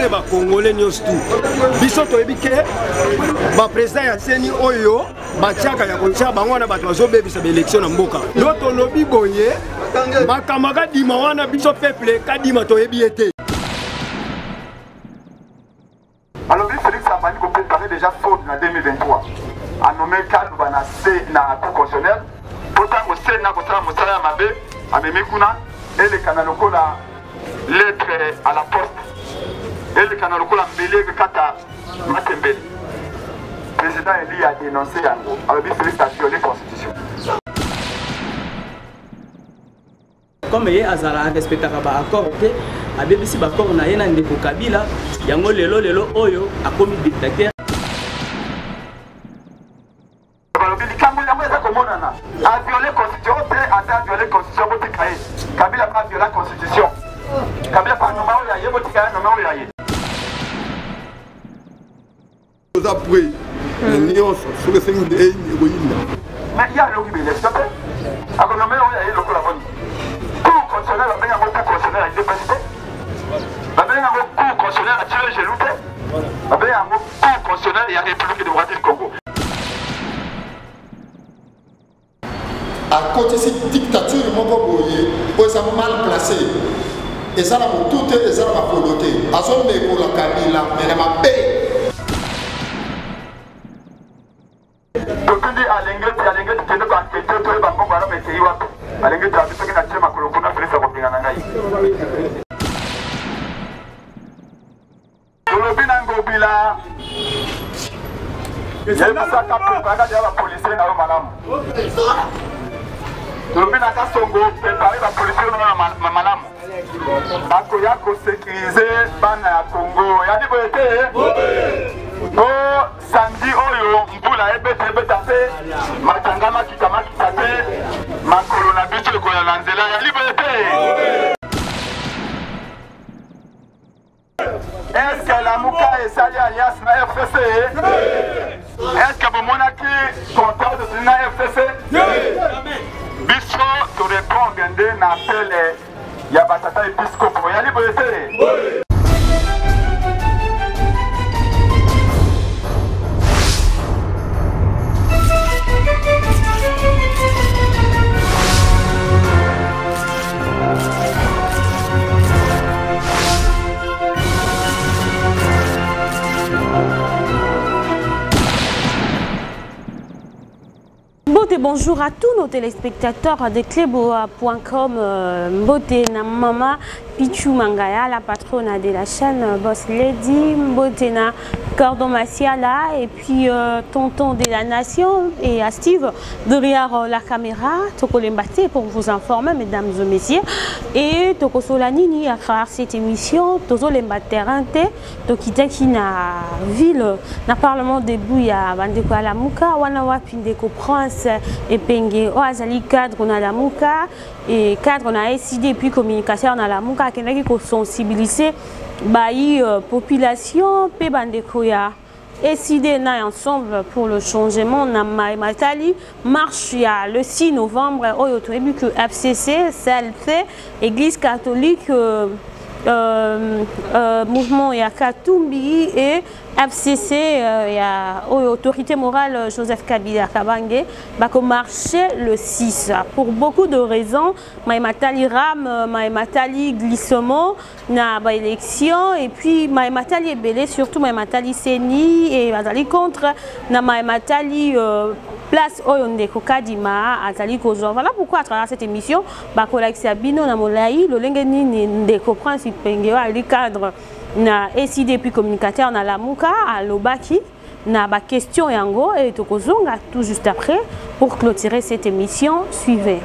et ba Congolais nyos tout. Biso to ebike ba président ya seni oyo ba tiaka ya koncha bango na bato bazo bebisa ba élection na mboka. Loto lobi boye makamaka dima wana biso peuple kadima to ebi été. Alors Félix Abani ko préparer déjà faute en 2023. A nommé cadre bana C na cour constitutionnelle. Pourtant au C na ko sala mosala mabe amemekuna et le canal la lettre à la poste. Et le canal la mbele kata matembele. Président Eli a dénoncé yango. Alors Félix a violé la constitution. Comme il y a un respectable accord, a BBC Bakor na yena ndeko Kabila, yango lelo oyo a commis dictateur. A violé la constitution, a violé la constitution, Kabila a violé la constitution. Kabila pas nommé ou yaye, botika nommé ou yaye. Nous après, l'union sur le sein de l'héroïne. Mais il y a l'élection. A nommé ou yaye, le collaborateur. Cour constitutionnelle, la meilleure cour constitutionnelle a été présidée. La meilleure cour constitutionnelle a tiré les loutés. La meilleure cour constitutionnelle et la République démocratique du Congo. À côté de cette dictature, ils sont mal placés. Et ça, tout est ça, la volonté. À son pour la Kabila, mais elle m'a payé. Sécuriser bana ya Congo. Yadi boyete. Oh, samedi oyo mbula ebeta pe matangama kitama kitate makolo bitu ko ya lanzela ya liberté. Est-ce que la Mouka et Sali Alliance na FCC? Est-ce que vous monaki content de la FCC? Biso to répondre na appel ya batata épiscopo ya liberté. Bonjour à tous nos téléspectateurs de Cleboa.com. Mbote na Mama Pichu Mangaya, la patronne de la chaîne Boss Lady, Mbote na Cordon Massiala et puis Tonton de la Nation et à Steve derrière la caméra. Toko Lembate pour vous informer, mesdames et messieurs. Et Toko Solanini à travers cette émission, Tozo Lembate Rente, Tokitaki na ville, na parlement de Bouya, Bandeko Alamuka, Wanawa Pindeko Prince et Penge, Oazali cadre na la Mouka et cadre na SID et puis communication na la Mouka, qui a sensibilisé la population, pe bandeko ya SID na ensemble pour le changement na Matali marche ya le 6 novembre oyo toyebi que FCC, CLC, Église catholique, mouvement ya Katumbi et FCC, il y a autorité morale Joseph Kabila Kabange, va marcher le 6. Pour beaucoup de raisons, Maïmatali Ram, Maïmatali glissement, na élection, et puis Maïmatali est belé, surtout Maïmatali Seni, et Maïmatali contre, na Maïmatali place Oyonde Kokadima, Azali Kozo. Voilà pourquoi à travers cette émission, Bakolaksia Bino Namolaï, le Lengeni Ndeko Principe Pengewa, le cadre. Na SID puis communicateur na la Mouka à Lobaki na ba question yango et tokozonga tout juste après pour clôturer cette émission. Suivez.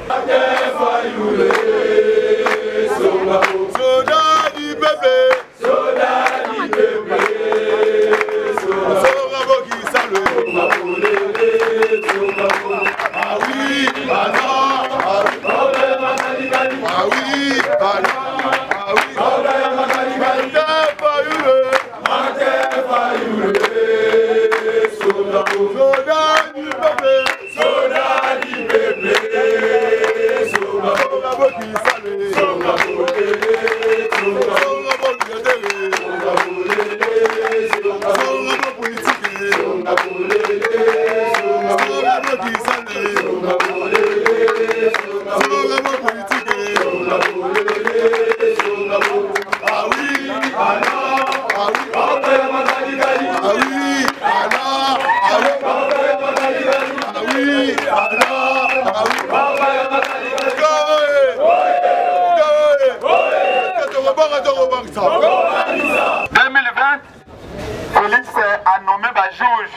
juge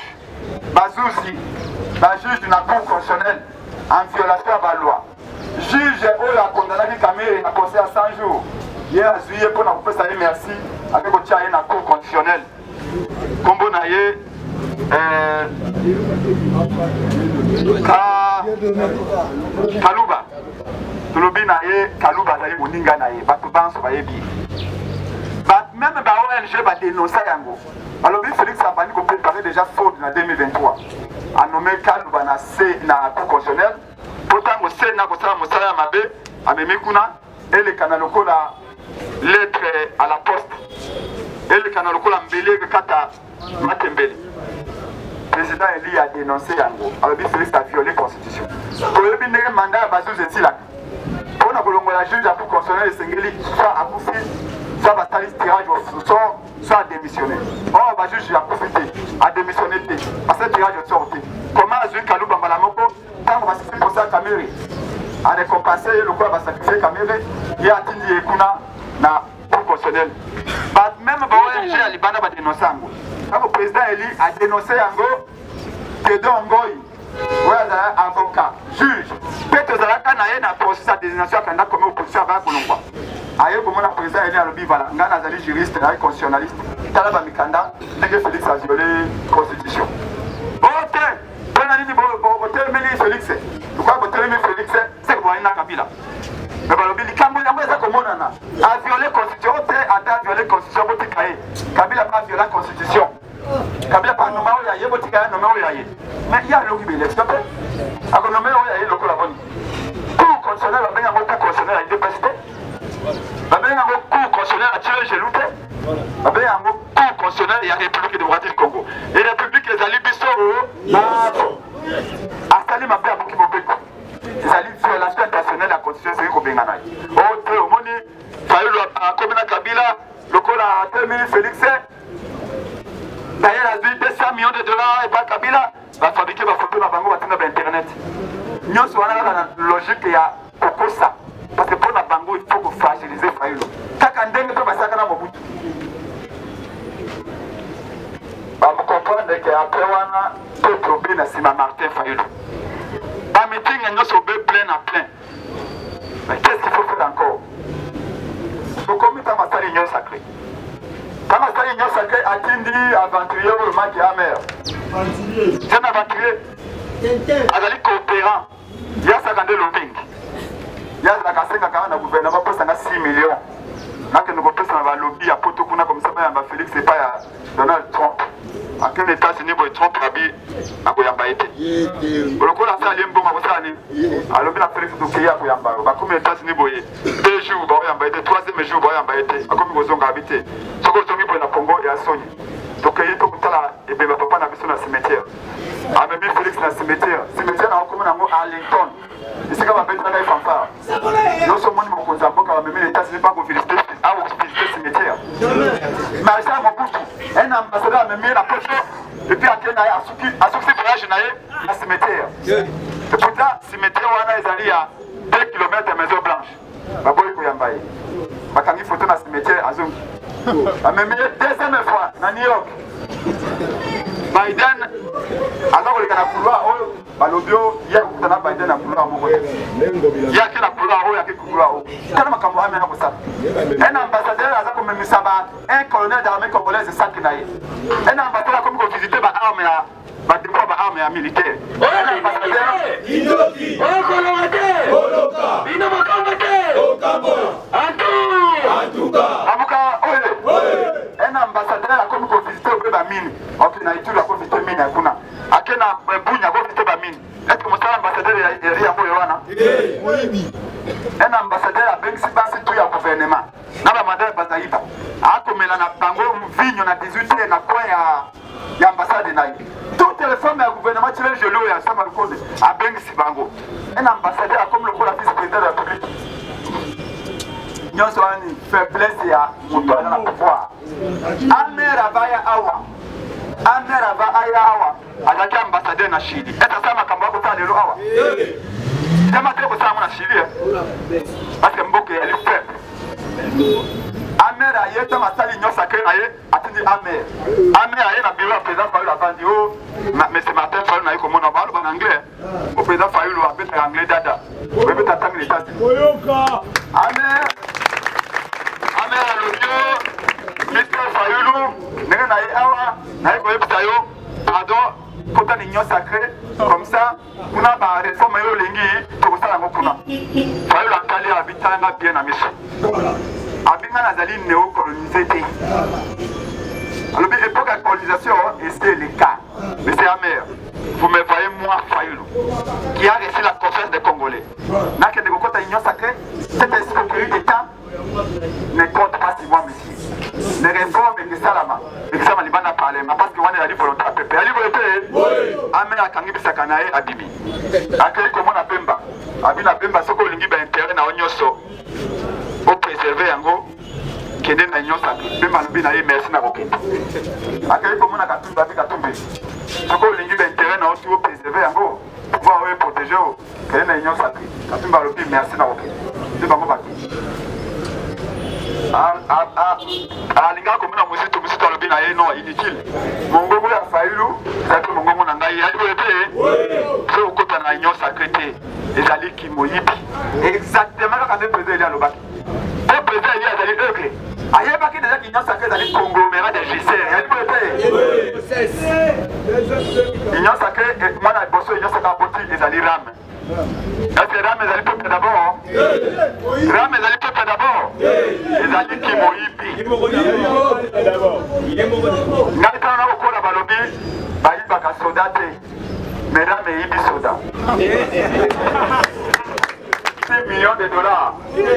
bazouzi juge de la cour constitutionnelle en violation de la loi. Juge oyo a condamné Kamere à conseil à 100 jours. Hier a juillet pour nous faire ça merci avec le tien la cour constitutionnelle. Combo naie Kaluba. Tolobi naie Kaluba naie moninga naie bato banso bayebi. Même ba ONG va dénoncer yango. Alors Félix Abani ko préparer déjà faute en 2023. A nommé Kaluba na C na cour constitutionnelle. Pourtant au Sénat ko sala mosala mabe amemi kuna et le canal lokola lettre à la poste. Et le canal lokola mbele kata matembele. Président Eli a dénoncé yango. Alors Félix a violé la constitution. Pour le bindé mandat bazo zetila. Pour na kolongo la juge à cour constitutionnelle sengeli soit à Koufi soit bataille tirage au sort soit démissionné. Oh bah juge a profité a démissionné parce que tirage au sort. Comment Azui Kaluba Malamoko tant on va se faire ça Kamere a récompensé le quoi va sacrifier Kamere il a attendu Ekuna na cour constitutionnelle. Même ONG à Libana va dénoncer yango. Quand le président Eli a dénoncé yango que Dongoy voilà avocat juge peut-être zalaka na yena procès à désignation kanda comme opposition à Kolongwa. Aye comme la président Eli alobi voilà ngana azali juriste na constitutionnaliste tala ba mikanda ndenge Félix a violé constitution. OK pona nini bo terminer Félix. Pourquoi bo terminer Félix c'est que boina Kabila. Mais balobi likambo yango eza komonana a violé constitution te ata violé constitution botikaye. Kabila pas violé constitution. Kabila pas nommé ya yebo tika nommé ya ye. Mais il y a l'occupé s'il te plaît. A nommé ya ye lokola boni. Cour constitutionnelle va venir cour constitutionnelle à l'université. Va venir cour constitutionnelle à tirer gelouté. Va venir cour constitutionnelle et à République démocratique du Congo. Et République les alliés Bissau Astali m'a fait à Buki Mobeko. Les alliés violation internationale de la constitution c'est qu'on bengana. Oh, au moni, Fayoulou a Komina Kabila, lokola a terminé Félix. D'ailleurs, il y a 200 millions de dollars et pas Kabila va fabriquer ma photo dans Internet. Nous sommes dans la logique qu'il y a pour ça. Parce que pour la bango, il faut fragiliser Fayoulou. Quand on dit que ça va Mobutu. Vous comprenez qu'après, on peut trouver Nassima Martin Fayoulou. Dans le meeting, nous sommes plein à plein. Mais qu'est-ce qu'il faut faire encore? Il faut commettre un massacre union sacrée. Quand on a union sacrée, Atindi, aventurier ou le match à mer. C'est un aventurier. Azali coopérant. Il y a 50 lobbying. Il y a la casse dans le gouvernement pour 6 millions. Là que nous avons un lobby à Potokuna comme ça, Félix, c'est pas Donald Trump. À quel États-Unis, Trump a dit à Koyambaïté. Le coup, la salle est bon à Bossani. Alors, la Félix de Kéa Koyamba. Comme les États-Unis, 2 jours, Boyambaïté, 3e jour, Boyambaïté. Comme ils ont habité. Ce que nous avons pour la Congo et à Sony. Donc, il y a tout ça, et bien, papa n'a vu dans le cimetière. Ah, mais Félix dans le cimetière. Le cimetière, on a comme à Arlington. Et c'est comme un peu de fanfare. Nous sommes en Mozambique, on a même les États-Unis pas pour visiter le cimetière. Mais ça, mon pouce, un ambassadeur a même mis la poche. Et puis, à succès voyage dans le cimetière. Et pourtant, le cimetière, on a allé à 2 km de Maison Blanche. Baboy Kouyambaye. Ma camille photo dans le cimetière à Zoom. On a même deuxième fois dans New York. Biden, alors les gars, Balobio, il y a Biden à couloir. Il y a quel couloir, il y a quel couloir. Quand on a camarade, un ambassadeur a comme Misaba, un colonel d'armée congolaise de Sakinaï. Un ambassadeur comme vous visitez ma arme à militaire. Un ambassadeur, un ambassadeur a comme vous visitez au mine. On a étudié la visité mine à Kuna. A quel Bounia vous visitez la mine. Est-ce que mon ambassadeur est rien pour Yoana? Un ambassadeur a bien si tout le gouvernement. N'a pas mandé Bazaïba. A comme la Bango, Vigne, on a 18 ans, on a quoi à l'ambassade de Naï. Toutes les femmes du gouvernement, tu les gelous et à Samarcode, à Ben Sibango. Un ambassadeur a comme le vice-président de la République. Nous avons une faiblesse à mon pouvoir. Amera Vaya Awa. Amera Vaya Awa. Avec l'ambassadeur na Chili. Est-ce que ça m'a cambié pour ça de l'Awa? Je m'attends pour ça à Chili. Parce que Mboké, elle est faible. Amer aye ta masali nyo sacré aye atindi amer. Amer aye na bureau président Fayulu la bandi oh mais ce matin Fayulu na comme on en parle en anglais. Au président Fayulu a fait anglais dada. On peut t'attendre les tas. Oyoka. Amer. Amer le Mr Fayulu nega na awa na ko epitayo pardon kota ni nyo sacré comme ça kuna ba réforme yo lengi to sala ngokuna. Fayulu akali abitanga bien na miso. Abinga nazali néocolonisé. Alors, l'époque de la colonisation, et c'est le cas. Mais c'est amer. Vous me voyez, moi, Fayulu, qui a reçu la confiance des Congolais. N'a que de côté l'union sacrée, cette escroquerie d'État ne compte pas sur moi, monsieur. Les réformes de Salama, et que ça m'a dit, parce que on est allé volontaire à Pépé. Allez, volontaire, amer à Kangi Bissakanae, à Bibi. Accueilli comme on a Pemba. Abina Pemba, ce qu'on a intérêt à Onyoso. Pour préserver yango kende na nyosa pe malobi na ye merci na kokende akeli komona katumba pe katumbe soko lingi ba intérêt na otu préserver yango pouvoir we protéger o kende na nyosa pe katumba lobi merci na kokende de bango baki linga komona musito lobi na ye non inutile mongongo ya Fayulu ça que mongongo na ngai ali pe so kota na nyosa crété ezali kimoyibi exactement quand le président il a lobaki. Le président il a dit ok. Aïe pas qu'il déjà qu'il y a sacré dans les conglomérats des GCR. Il y a du côté. Il y a sacré moi la bosso il y a sacré apporter les ali ram. Est-ce que ram les ali peuple d'abord? Ram les ali peuple d'abord. Les ali qui moyibi. D'abord. Il est mauvais. N'allez pas en encore la balobi. Bah il va qu'à soda mais ram est ibi soda. 6 millions de dollars. Les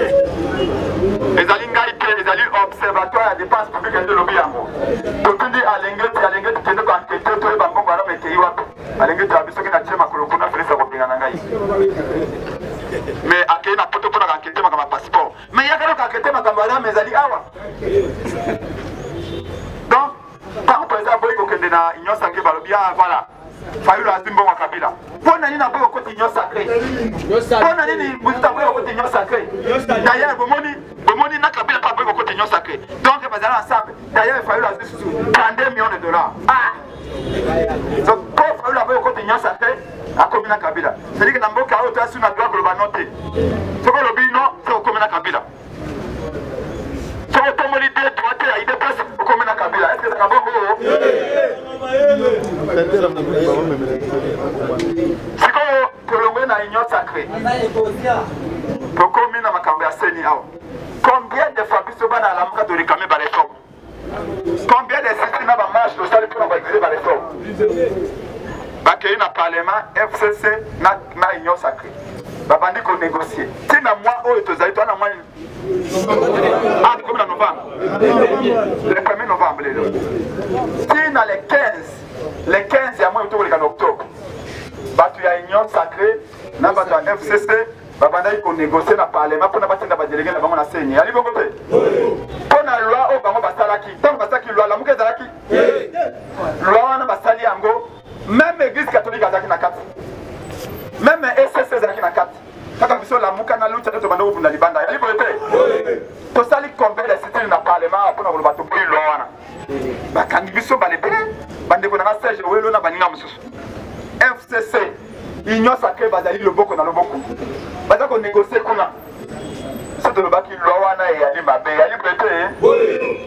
alliés observatoires à dépenses publiques de lobby yango. Donc on dit à l'engagement qui est de enquêter tout le bango bara mais qui y va. À l'engagement de biso qui n'a tchema kolokuna fele sa kopinga nangai. Mais akena na poto pona enquêter makama passeport. Mais ya kalo enquêter makamba mais ali awa. Donc par exemple boy ko kende na inyo sange balobia voilà. Fayulu azimbo wa kabila. Pona nini na boyo ko tinyo sacré. Pona nini muzita boyo ko tinyo sacré. D'ailleurs bomoni na kabila pa boyo ko tinyo sacré. Donc bazala ensemble. D'ailleurs Fayulu azisu 32 millions de dollars. Ah. Donc pour Fayulu boyo ko tinyo sacré a komina kabila. C'est dire que na mboka oto asu na droit global noté. Soko lobi non, c'est komina kabila. Soko tomoli de droite a ide place komina kabila. Est-ce que ça va bon? Siko tolongwe na union sacrée. Tokomi na makambo ya seni hao. Combien de fois biso bana la muka to réclamer ba réforme? Combien de systèmes na ba marche to sali pour ba exiger ba réforme? Ba kei na parlement FCC na union sacrée. Ba bandi ko négocier. Tina moi o etozali to na moi. Ah, comme en novembre. Le 1er novembre lelo. Tina les 15 ya moi autour en octobre. Batu ya union sacrée na batu ya FCC babanda ko négocier na parlement pour na batenda ba délégué na bango na seni. Ali bongo pe. Pour na loi o bango basalaki. Tant basaki loi la muke zalaki. Loi na basali yango même église catholique azaki na kati. Même SSC zalaki na kati. Kaka biso la muka na lucha to bando bunda libanda. Ali bongo pe. To sali combien de sites na parlement pour na ko bato pour loi wana. Ba kangi biso ba lebele. Bande ko na stage welo na baninga mususu. FCC union sacrée bazali loboko na loboko baza ko négocier kuna soto lobaki loi wana e ali mabe ali prêter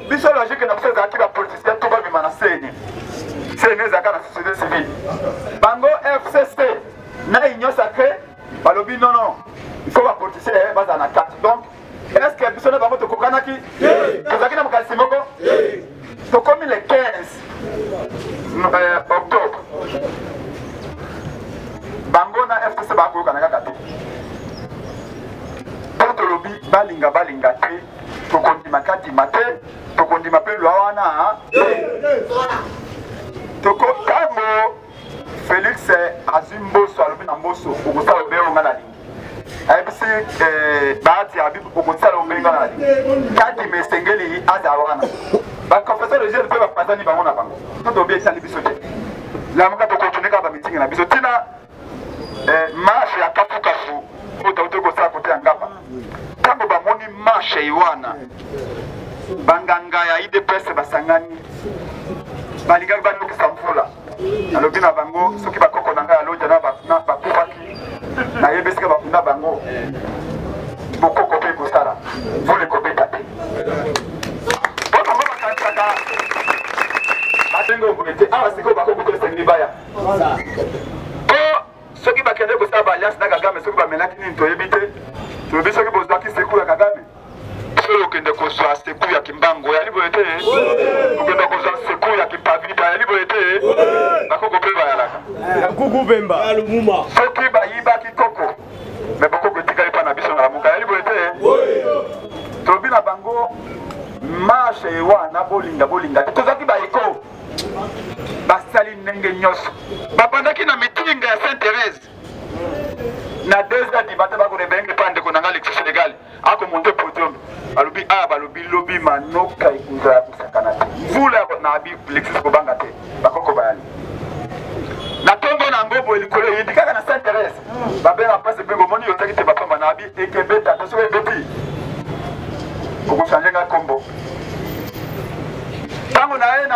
biso logique na biso za ki ba politicien to ba bimana seni zaka na société civile bango FCC na union sacrée balobi non il faut ba politicien baza na carte donc est-ce que biso na bango to kokanaki kozaki na makalisi moko to comme le 15 octobre bango na FCC ba ko kana kaka te to lobi balinga te to kondima kati mate to kondima pe lwa wana to ko kamo Félix Azimboso alobi na mboso okosala obero ngana lingi ayebisi baati abi okosala obero ngana lingi kati mesengeli aza wana ba confesseur de Jésus pe ba pasani bango na bango to to bi etali biso te la muka to kotunika ba meeting na biso tina marche ya kafukafu ota utoko sa kote ngapa tango ba moni marche iwana banganga ya IDPS basangani balingaki banokisa mvula nalobi na bango soki bakoko na ngai alonja na bakufaki nayebesika bakunda bango bokoko mpe kosala mvula ekobeta te po bango bakanisaka batenge boye te awa sikoyo bakoko tolesaki libaya po soki bakende kosala baalliance na Kagame soki bamelaki nini toyebi te toyebi soki bozwaki seku ya Kagame soki okende kozwa seku ya Kimbango yali boye te okende kozwa seku ya Kipavita yali boye te bakoko mpe bayalaka soki bayibaki koko me bakoko etikali mpa na biso na lamuka yali boye te tobi na bango marche ewana bolinga te tozwaki baeko basali ndenge nyonso babandaki na mitinga ya Sainte-Thérèse na 2h dibata bakorebenge pa ndeko nanga Alexis Sénégal akomonte podium balobi balobi lobi manoka ekunza ya kusakana te mvula na abi Alexis kobanga te bakoko bayali na tongo na ngobo elikolo yindi kaka na Sainte-Thérèse babenga mpasi mpe bomoni yotaki te bapamba na abi ekebeta te soki ebeti okochange nga kombo tango na ye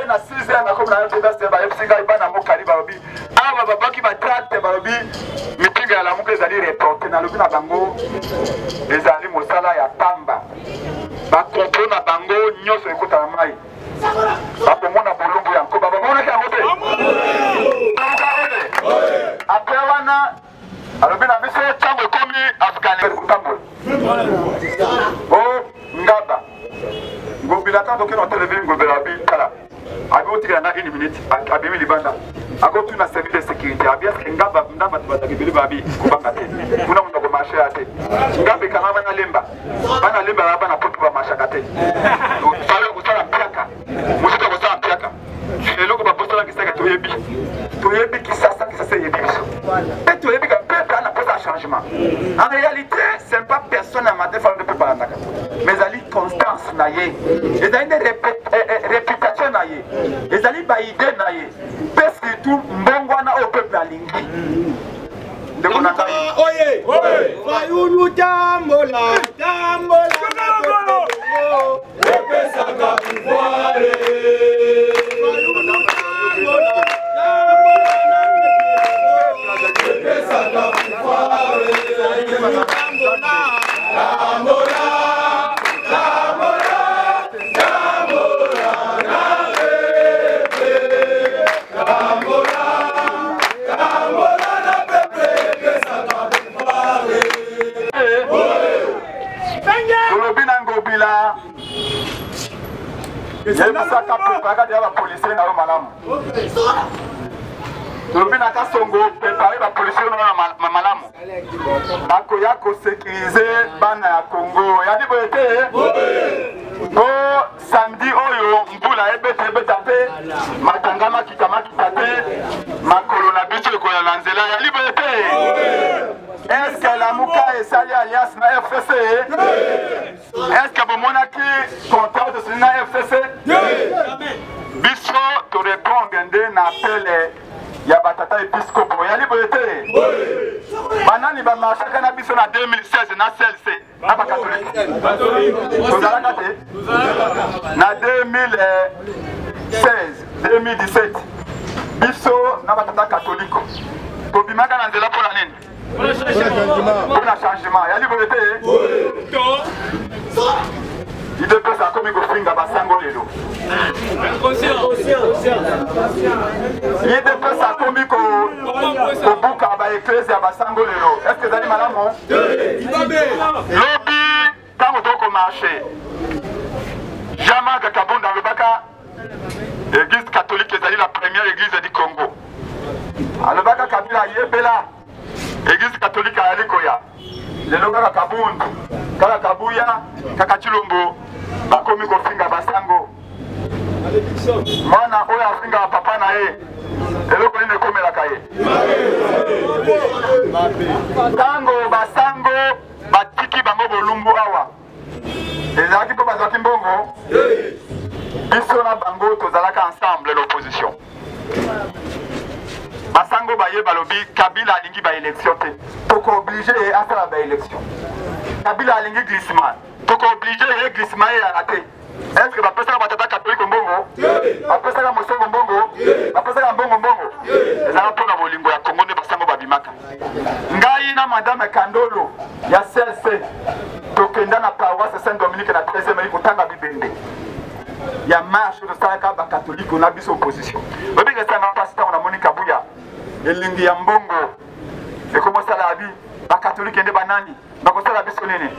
na 6h nakomi na ye todase bayebisi ngai bana mokali balobi awa babaki batracte balobi mitinga ya lamuka ezali reporte nalobi na bango ezali mosala ya pamba bakomplo na bango nyonso ekota na mai bakomona bolumbu ya nkoba bamonaki yango te apres wana alobi na biso ntango ekomi afghanistan kotambola o ngaba ngobila tanto ke na televizio ngobela abi kala abi otikela na 1 minute abimi libanda akotuna service de sécurité abi eske ngaba ndamba tubazakibili babi kubanga te kuna mundu akomashe ya te ngaba ekanga bana lemba bana poto bamashaka te fale kosala mpiaka mosusu akosala mpiaka eloko baposalaki seke toyebi kisasa eyebi biso mpe toyebi ka peuple ana posa changement en réalité c'est pas personne à ma défense de peuple balandaka mais ezali constance na ye ezali nde réputation na ye ezali baide na ye mpe surtout mbongo wana oyo peuple alingi ndeko na ngai oye fayulu tambola epesaka pouvoir fayulu tambola epesaka pouvoir yebisaka prepare ya bapolisier na yo malamu tolobi na kasongo prepare bapolisier na malamu bakoya kosekirize bana ya Congo yadi boye te po samedi oyo mbula ebeta te matanga makita te makolo na biso ekoya na nzela yali boye te est-ce que lamuka esali alliance na FCC est-ce que bomonaki contrat de na FCC biso to répondre na appel ya batata episcopo yali boye te banani bamashaka na biso na 2016 na CLC na bakatolike tozalaka te na 2017 biso na batata katoliko tobimaka na nzela mpona nini mpona changement yali boye te IDPS akomi kofinga basango lelo IDPS akomi kobuka baeklesi ya basango lelo est-ce que ezali malamu lobi ntango tokomarche Jean-Marc Kabunda alobaka église catholique ezali la première église du Congo alobaka Kabila yebela église catholique ayali koya lelo kaka Kabundu kaka Kabuya kaka Chilombo bakomi kofinga basango mwana oyo afinga papa na ye eloko nini ekomelaka ye ntango basango batiki bango bolumbu awa ezalaki mpo bazwaki mbongo biso na bango tozalaka ensemble l'opposition basango baye balobi Kabila alingi baélection te toko oblige ye asala baélection Kabila alingi glissement toko obligé l'église maé à rater. Est-ce que bapesaka batata catholique mbongo? Bapesaka mosongo mbongo? Bapesaka mbongo mbongo? Ezala mpona bolingo ya Congo nde basango babimaka. Ngai na madame Kandolo ya CLC tokenda na paroisse Saint-Dominique na 13e liko tanga bibende. Ya marche de salaka ba catholique na biso opposition. Obi que ça va passer on a Monica Bouya. Elingi ya mbongo. Et comment ça la vie? Ba catholique ende banani. Ba ko sala biso nene.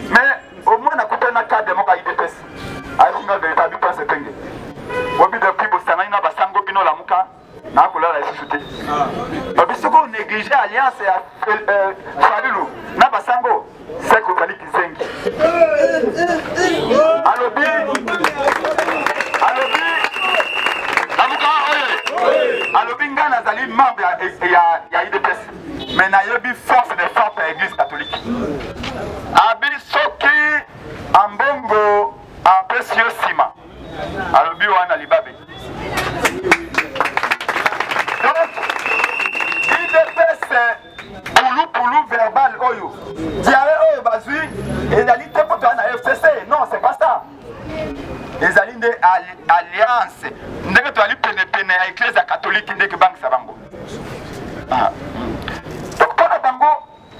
Mais au moins na couper na cadre mo ka IDPS. Ayi nga véritable pas sepenge. Obi depuis bosana ina basango bino la muka na kola la sisute. Obi soko négliger alliance ya Falulu na basango c'est ko bali kizengi. Alobi alobi nga nazali membre ya IDPS mais nayebi force de frappe ya église catholique abi soki ambongo apesi yo nsima alobi wana libabe donc IDPS pulu verbal oyo diare oyo bazwi ezali te poto na FCC non c'est pas ça ezali nde alliance ndenge toali penepene ya église catholique ndenge bangisa bango donc mpona bango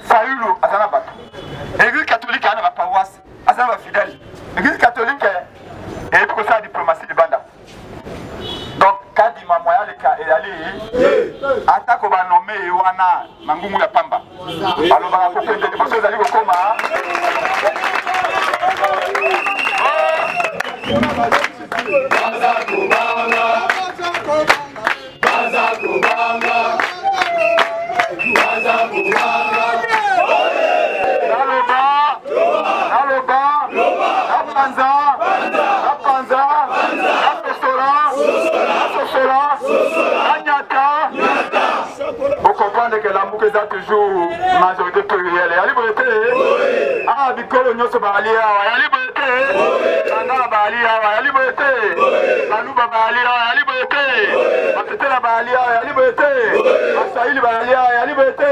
Fayulu aza na bato église catholique aza na baparoisse aza na bafidèle église catholique eyebi kosala diplomatie libanda donc kadima moya leka eyali atako banome ye wana mangungu ya pamba alobaka kokende liboso ezali kokoma Vous comprenez que l'amour est toujours majorité plurielle. Il y a liberté. Ah, Bicolo, nous sommes alliés. Il y a liberté. Nana Bali, il y a liberté. Malouba Bali, il y a liberté. Matetela Bali, il y a liberté. Masaïli Bali, il y a liberté.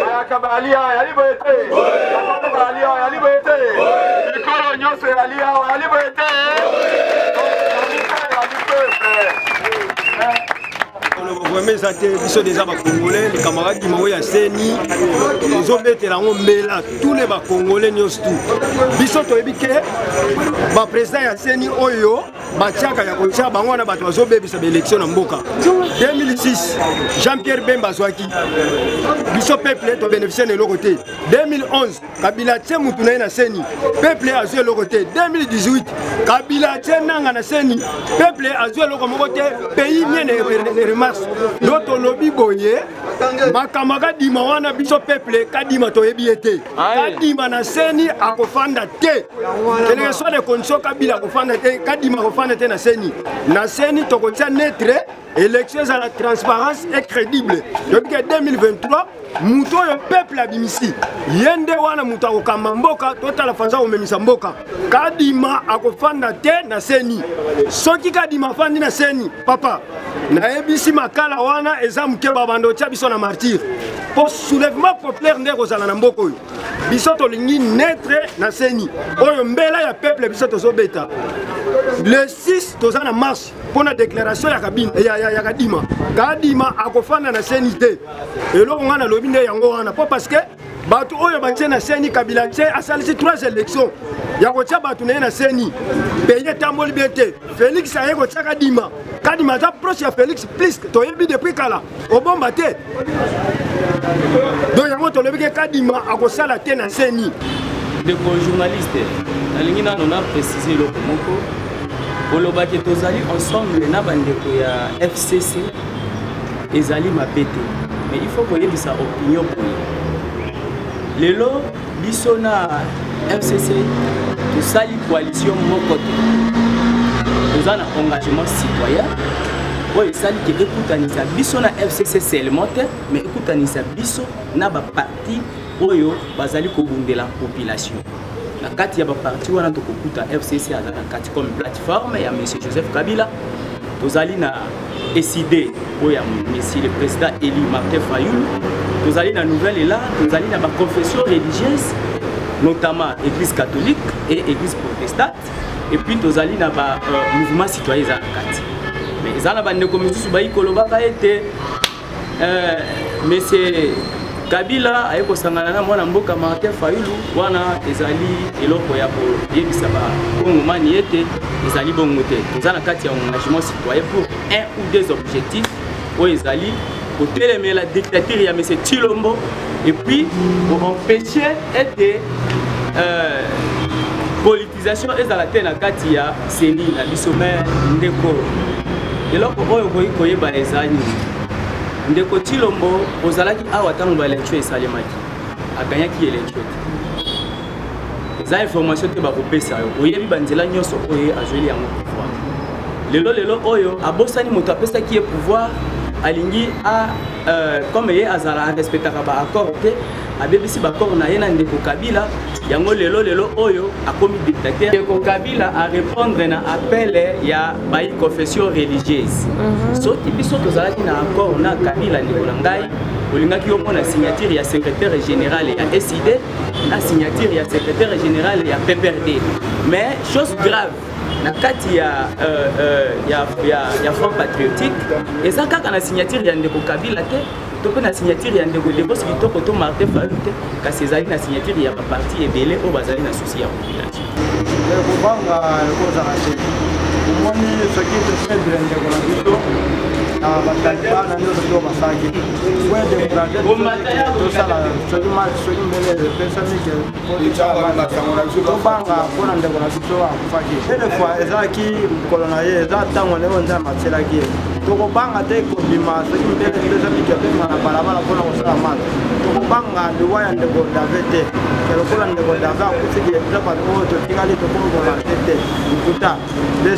Mayaka Bali, il y a liberté. Makoto Bali, il y a liberté. Bicolo, nous sommes alliés. Il y a liberté. Vraiment ça te biso déjà ba congolais les camarades qui m'ont ya seni ils ont été là on mela tous les ba congolais nyos tout biso to ebike ba président ya seni oyo ba tiaka ya kocha bango na bato bazo bebisa ba élection na mboka 2006 Jean-Pierre Bemba zwaki biso peuple to bénéficier de l'autre côté 2011 Kabila tse mutu na seni peuple a joué l'autre côté 2018 Kabila tse nanga na seni peuple a joué l'autre côté pays bien les remarques notre lobby boye makamaka dima wana biso peuple kadima to ebiete kadima na seni akofanda te kele so de condition Kabila akofanda te kadima akofanda te na seni to kotia netre élection à la transparence est crédible depuis 2023 muto yo peuple abimisi yende wana muto akokamba mboka totala fanza omemisa mboka kadima akofanda te na seni soki kadima fandi na seni papa na ebisi makala wana eza muke babando tia biso na martyr pour soulèvement populaire nde kozala na mboka oyo biso tolingi netre na seni oyo mbela ya peuple biso tozobeta le 6 toza na marche pour la déclaration ya kabine ya kadima kadima akofanda na seni te eloko ngana lobi nde yango wana po parce que bato oyo batie na seni Kabila tie asalisi 3 élections ya kotia bato na ye na seni pays tamboli bien te Félix aye kotia kadima aza proche ya Félix plus toyebi depuis kala obomba te donc yango tolobi ke kadima akosala te na seni de journaliste nalingi nano na préciser eloko moko olobaki tozali ensemble na bandeko ya FCC ezali mapete mais il faut koyebisa opinion boye lelo biso na FCC tosali coalition moko te toza na engagement citoyen oyo esali ke ekutanisa biso na FCC seulement te mais ekutanisa biso na baparti oyo bazali kobundela population na kati ya baparti wana tokokuta FCC aza na kati comme plateforme ya M. Joseph Kabila tozali na SID oyo ya M. le président Eli Martin Fayulu tozali na Nouvelle Élan tozali na ba confession religieuse notamment église catholique et église protestante. Et puis tozali na ba mouvement citoyen za kati. Mais ça na ba ndeko misusu ba ikoloba ba été monsieur Kabila ayeko sangana na mwana mboka Martin Fayulu wana ezali eloko ya ko yebisa ba kongomani ete ezali bongo te. Tozana kati ya engagement citoyen pour un ou deux objectifs o ezali pour télémer la dictature ya monsieur Tshilombo et puis pour empêcher ete politisation ezala te na kati ya seni na biso mais ndeko eloko oyo koyeba ezali ndeko Tshilombo ozalaki awa tango ba élection esalemaki aganyaki élection eza information te bakopesa yo oyebi banzela nyonso oyo azweli yango pouvoir lelo oyo abosani moto apesaki ye pouvoir alingi comme ye azala respectaka ba accord te abebisi ba accord na ye na ndeko Kabila yango lelo oyo akomi dictateur ndeko Kabila a répondre na appel ya ba confession religieuse soki biso tozalaki na accord na Kabila ndeko na ngai olingaki yo mona signature ya secrétaire général ya SID na signature ya secrétaire général ya PPRD mais chose grave na kati ya Front Patriotique eza kaka na signature ya ndeko Kabila te to pe na signature ya ndeko Lebos Kitoko to Martin Fayulu te kasi ezali na signature ya ba parti ebele o bazali na souci ya population kubanga koza kase umoni soki te fedre ndeko na biso batalibana ndio ndio basaki wende muraje tosala soki mal soki mbele pesa mike tobanga mpona ndeko na biso akufaki ele fois ezalaki kolona ye eza ntango leo nzambe atyelaki ye tokobanga te kobima soki mbele pesa mike pema na balabala mpona kosala mata tokobanga liwa ya ndeko dave te lokola ndeko dave akufiki eza bato oyo totikali tokomokola te nkuta le 6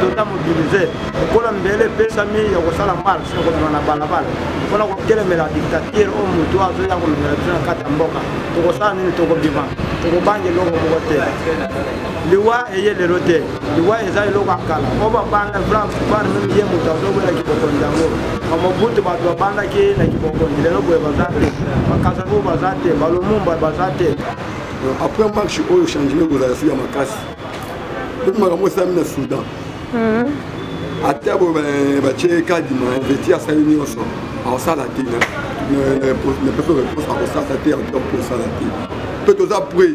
tota mobilize lokola mbele pesami ya kosala mal sino kobima na balabala mpona kotelemela dictature oyo motu azoya kolongela biso na kati ya mboka tokosala nini tokobima tokobange eloko moko te liwa eye lelo te liwa eza eloko ya kala o babanda bana meme ye moto azoboya kibokondi yango bamobutu bato babandaki na kibokondi lelo boye baza te bakazango baza te balomumba baza te après marche oyo changement kozala su ya makasi oti makambo esami na Soudan ate abo batie kadima investi asali nyonso akosala te na peso réponse akosala te akosala te mpe toza pre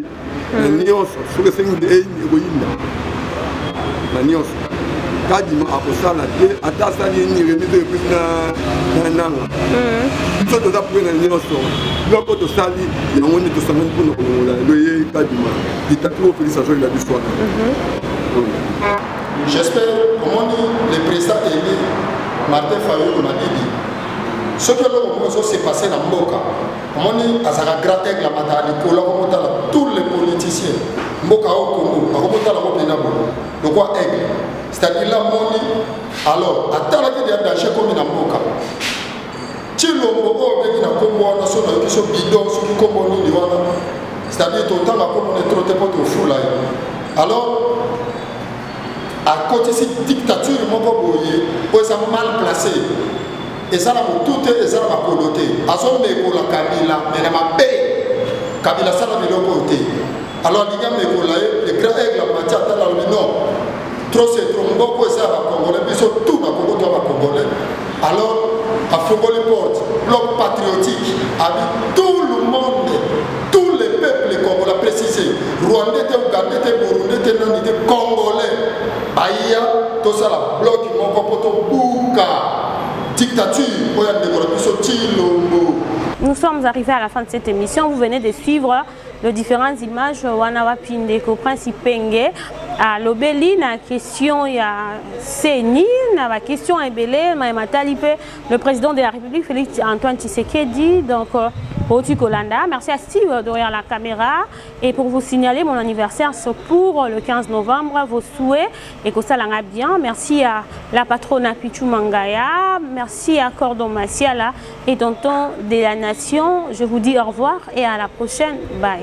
na nyonso soki esengi ekoyinda na nyonso kadima akosala te ata asali eni remise epesi na nanga so toza pre na nyonso biloko tosali yango nde tosangani mpona kolongola elo ye kadima dictature ofélicitation ela biso wana. J'espère que le président élu Martin Fayulu m'a dit ce que l'on s'est passé dans Mboka, on a gratté la maternité, tous les politiciens, Mboka au Congo, de quoi aigle. C'est-à-dire la moni, alors, à tel qu'il y a danger comme dans Mboka. Tshilombo, on a Congo, on a son bidon, sur le Congo, c'est-à-dire tout le temps, on est trop tôt au fou là. Alors, à côté de cette dictature, ils sont mal placés. Et ça, tout est ma coloté. Azon me ko la Kabila, mais ma paix. Kabila ça la côté. Alors les gars me ko la le grand aigle la matière dans le non. Trop c'est trop beaucoup ça va congolais, mais surtout tout va congolais. Alors à Fongoli porte, bloc patriotique, avec tout le monde, tous les peuples congolais précisé, Rwandais, Ougandais, Burundais, Nandais, Congolais, Bahia, tout ça la bloc mon copoto Bouka. Nous sommes arrivés à la fin de cette émission. Vous venez de suivre les différentes images Wanawa Pindeko Principenge à l'Obéli. La question il y a Seni, la question est belée. Le président de la République Félix Antoine Tshisekedi donc Oti Kolanda. Merci à Steve derrière la caméra et pour vous signaler mon anniversaire c'est pour le 15 novembre. Vos souhaits et que ça l'a bien. Merci à la patronne Pichu Mangaya. Merci à Cordon Massiala et tonton de la nation. Je vous dis au revoir et à la prochaine. Bye.